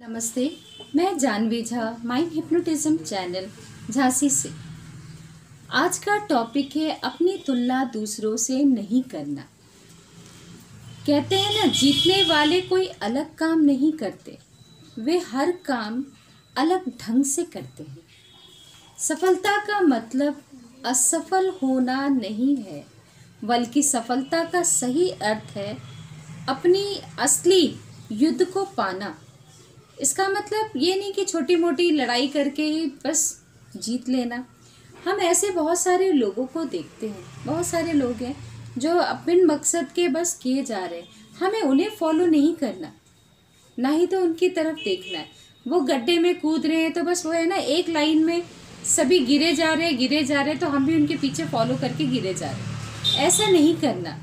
नमस्ते। मैं Janhvi Jha, mind hypnotism channel Jhansi से। आज का टॉपिक है अपनी तुलना दूसरों से नहीं करना। कहते हैं ना, जीतने वाले कोई अलग काम नहीं करते, वे हर काम अलग ढंग से करते हैं। सफलता का मतलब असफल होना नहीं है, बल्कि सफलता का सही अर्थ है अपनी असली युद्ध को पाना। इसका मतलब ये नहीं कि छोटी मोटी लड़ाई करके ही बस जीत लेना। हम ऐसे बहुत सारे लोगों को देखते हैं, बहुत सारे लोग हैं जो अपने मकसद के बस किए जा रहे हैं। हमें उन्हें फॉलो नहीं करना, ना ही तो उनकी तरफ देखना है। वो गड्ढे में कूद रहे हैं तो बस वो है ना, एक लाइन में सभी गिरे जा रहे हैं तो हम भी उनके पीछे फॉलो करके गिरे जा रहे हैं। ऐसा नहीं करना।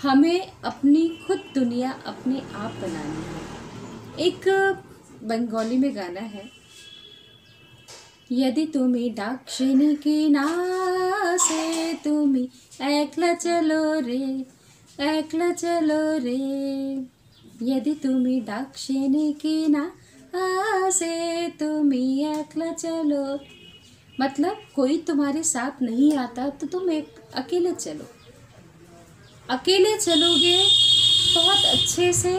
हमें अपनी खुद दुनिया अपने आप बनानी है। एक बंगाली में गाना है, यदि तुम्हें डाक्षिणी की नासे तुम्हें एकला चलो रे, एकला चलो रे। यदि तुम्हें डाक्षिणी की नासे तुम्हें एकला चलो, मतलब कोई तुम्हारे साथ नहीं आता तो तुम अकेले चलो। अकेले चलोगे बहुत अच्छे से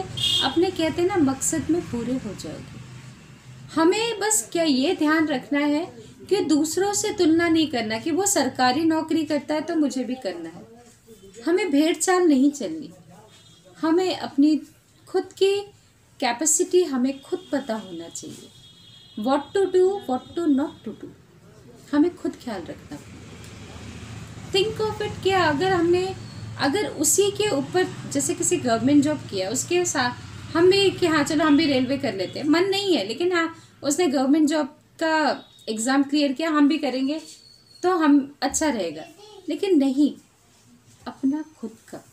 अपने, कहते ना, मकसद में पूरे हो जाओगे। हमें बस क्या ये ध्यान रखना है कि दूसरों से तुलना नहीं करना कि वो सरकारी नौकरी करता है तो मुझे भी करना है। हमें भेड़ चाल नहीं चलनी। हमें अपनी खुद की कैपेसिटी हमें खुद पता होना चाहिए। What to do, what to not to do, हमें खुद ख्याल रखना। थिंक ऑफ इट कि अगर उसी के ऊपर जैसे किसी गवर्नमेंट जॉब किया, उसके साथ हम भी कि हाँ चलो हम भी रेलवे कर लेते हैं, मन नहीं है, लेकिन हाँ उसने गवर्नमेंट जॉब का एग्ज़ाम क्लियर किया, हम भी करेंगे तो हम अच्छा रहेगा। लेकिन नहीं, अपना खुद का।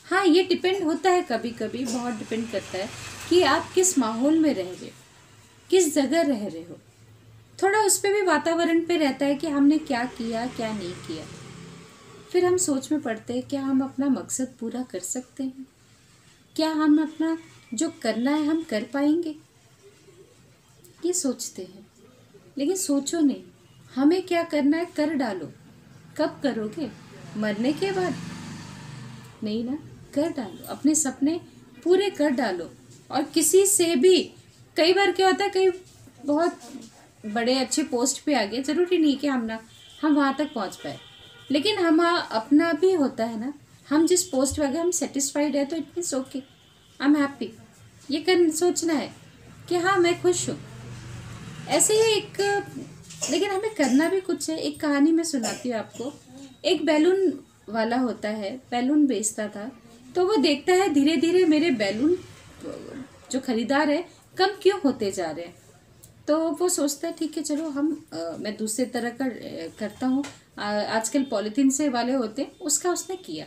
हाँ, ये डिपेंड होता है, कभी कभी बहुत डिपेंड करता है कि आप किस माहौल में रह रहे हो, किस जगह रह रहे हो। थोड़ा उस पर भी वातावरण पे रहता है कि हमने क्या किया क्या नहीं किया। फिर हम सोच में पड़ते हैं, क्या हम अपना मकसद पूरा कर सकते हैं? क्या हम अपना जो करना है हम कर पाएंगे? ये सोचते हैं, लेकिन सोचो नहीं, हमें क्या करना है कर डालो। कब करोगे? मरने के बाद? नहीं ना, कर डालो, अपने सपने पूरे कर डालो। और किसी से भी, कई बार क्या होता है, कई बहुत बड़े अच्छे पोस्ट पे आ गए, जरूरी नहीं कि हम वहाँ तक पहुँच पाए, लेकिन हम अपना भी होता है ना, हम जिस पोस्ट पे अगर हम सेटिस्फाइड है तो it means okay, I am happy. ये सोचना है कि हाँ मैं खुश हूँ। ऐसे ही लेकिन हमें करना भी कुछ है। एक कहानी मैं सुनाती हूँ आपको। एक बैलून वाला होता है, बैलून बेचता था, तो वो देखता है धीरे धीरे मेरे बैलून जो खरीदार है कम क्यों होते जा रहे हैं। तो वो सोचता है ठीक है चलो मैं दूसरे तरह का करता हूँ। आजकल पॉलीथीन से वाले होते हैं, उसका उसने किया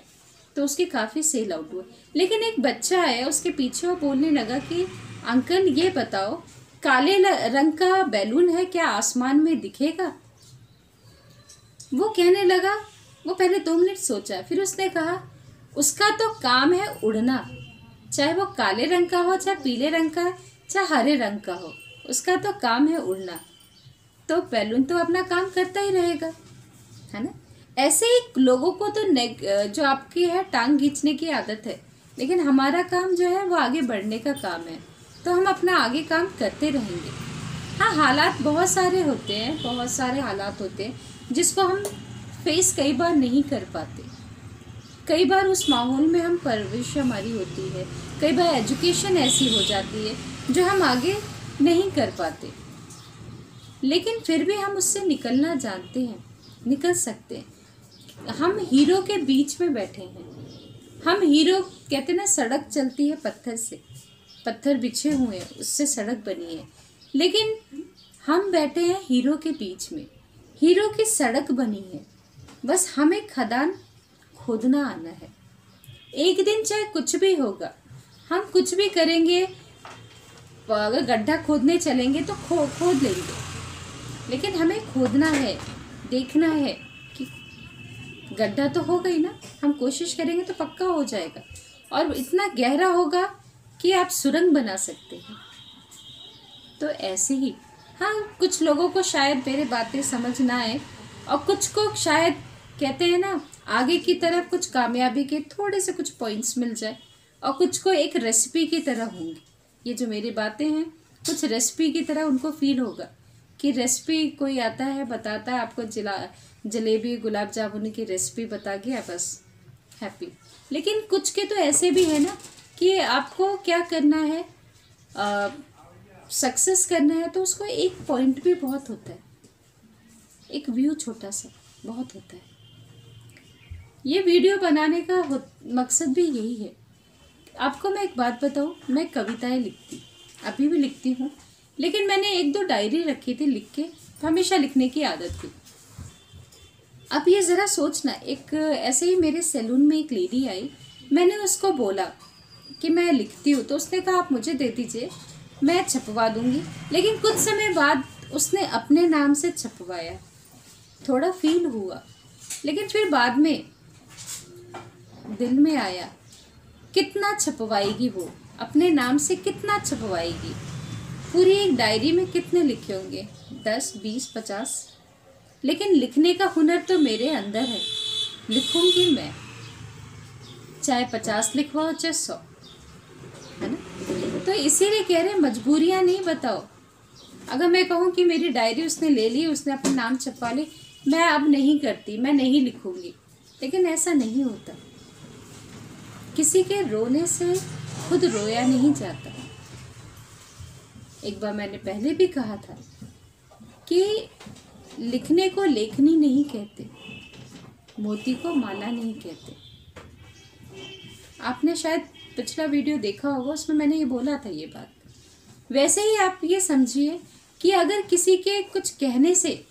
तो उसकी काफ़ी सेल आउट हुआ। लेकिन एक बच्चा आया उसके पीछे और बोलने लगा कि अंकल ये बताओ, काले रंग का बैलून है, क्या आसमान में दिखेगा? वो कहने लगा, वो पहले 2 मिनट सोचा, फिर उसने कहा उसका तो काम है उड़ना, चाहे वो काले रंग का हो, चाहे पीले रंग का, चाहे हरे रंग का हो, उसका तो काम है उड़ना। तो बैलून तो अपना काम करता ही रहेगा, है ना। ऐसे ही लोगों को तो जो आपकी है टांग खींचने की आदत है, लेकिन हमारा काम जो है वो आगे बढ़ने का काम है, तो हम अपना आगे काम करते रहेंगे। हाँ, हालात बहुत सारे होते हैं, बहुत सारे हालात होते हैं जिसको हम फेस कई बार नहीं कर पाते। कई बार उस माहौल में हम परवरिश हमारी होती है, कई बार एजुकेशन ऐसी हो जाती है जो हम आगे नहीं कर पाते, लेकिन फिर भी हम उससे निकलना जानते हैं, निकल सकते हैं। हम हीरो के बीच में बैठे हैं। हम हीरो, कहते ना, सड़क चलती है पत्थर से, पत्थर बिछे हुए हैं, उससे सड़क बनी है, लेकिन हम बैठे हैं हीरो के बीच में। हीरो की सड़क बनी है, बस हमें खदान खोदना आना है। एक दिन चाहे कुछ भी होगा, हम कुछ भी करेंगे, अगर गड्ढा खोदने चलेंगे तो खोद लेंगे, लेकिन हमें खोदना है, देखना है कि गड्ढा तो हो गई ना, हम कोशिश करेंगे तो पक्का हो जाएगा, और इतना गहरा होगा कि आप सुरंग बना सकते हैं। तो ऐसे ही, हाँ कुछ लोगों को शायद मेरे बातें समझ ना आए और कुछ को शायद कहते हैं ना आगे की तरफ कुछ कामयाबी के थोड़े से कुछ पॉइंट्स मिल जाए और कुछ को एक रेसिपी की तरह होंगी। ये जो मेरी बातें हैं कुछ रेसिपी की तरह उनको फील होगा कि रेसिपी कोई आता है बताता है आपको जलेबी गुलाब जामुन की रेसिपी बता गया बस हैप्पी। लेकिन कुछ के तो ऐसे भी है ना कि आपको क्या करना है, सक्सेस करना है तो उसको एक पॉइंट भी बहुत होता है, एक व्यू छोटा सा बहुत होता है। ये वीडियो बनाने का मकसद भी यही है। आपको मैं एक बात बताऊं, मैं कविताएं लिखती अभी भी लिखती हूँ, लेकिन मैंने 1-2 डायरी रखी थी लिख के, हमेशा लिखने की आदत थी। अब ये ज़रा सोचना, एक ऐसे ही मेरे सैलून में एक लेडी आई, मैंने उसको बोला कि मैं लिखती हूँ तो उसने कहा आप मुझे दे दीजिए मैं छपवा दूँगी। लेकिन कुछ समय बाद उसने अपने नाम से छपवाया, थोड़ा फील हुआ, लेकिन फिर बाद में दिल में आया कितना छपवाएगी वो, अपने नाम से कितना छपवाएगी, पूरी एक डायरी में कितने लिखे होंगे 10, 20, 50। लेकिन लिखने का हुनर तो मेरे अंदर है, लिखूंगी मैं, चाहे 50 लिखवाओ चाहे 100, है ना। तो इसीलिए कह रहे मजबूरियां नहीं बताओ। अगर मैं कहूँ कि मेरी डायरी उसने ले ली, उसने अपना नाम छपवा ली, मैं अब नहीं करती, मैं नहीं लिखूंगी, लेकिन ऐसा नहीं होता। किसी के रोने से खुद रोया नहीं जाता। एक बार मैंने पहले भी कहा था कि लिखने को लेखनी नहीं कहते, मोती को माला नहीं कहते। आपने शायद पिछला वीडियो देखा होगा, उसमें मैंने ये बोला था ये बात। वैसे ही आप ये समझिए कि अगर किसी के कुछ कहने से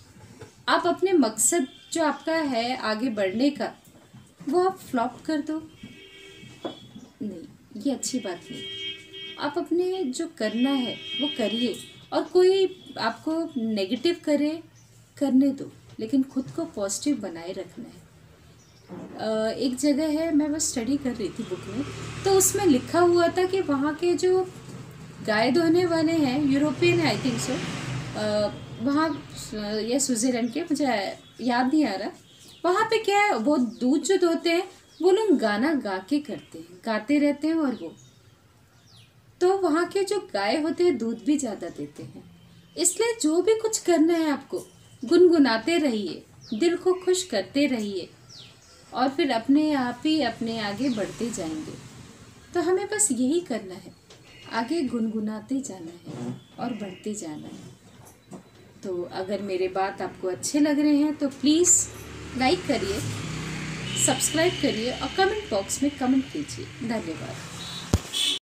आप अपने मकसद जो आपका है आगे बढ़ने का, वो आप फ्लॉप कर दो, नहीं, ये अच्छी बात नहीं। आप अपने जो करना है वो करिए, और कोई आपको नेगेटिव करे करने दो, लेकिन खुद को पॉजिटिव बनाए रखना है। एक जगह है, मैं बस स्टडी कर रही थी बुक में, तो उसमें लिखा हुआ था कि वहाँ के जो गाय धोने वाले हैं, यूरोपियन है आई थिंक सो, वहाँ या स्विट्ज़रलैंड के, मुझे याद नहीं आ रहा, वहाँ पे क्या है, वो दूध जो धोते हैं वो लोग गाना गा के करते हैं, गाते रहते हैं, और वो तो वहाँ के जो गाय होते हैं दूध भी ज़्यादा देते हैं। इसलिए जो भी कुछ करना है आपको गुनगुनाते रहिए, दिल को खुश करते रहिए, और फिर अपने आप ही अपने आगे बढ़ते जाएंगे। तो हमें बस यही करना है, आगे गुनगुनाते जाना है और बढ़ते जाना है। तो अगर मेरे बात आपको अच्छे लग रहे हैं तो प्लीज़ लाइक करिए, सब्सक्राइब करिए और कमेंट बॉक्स में कमेंट कीजिए। धन्यवाद।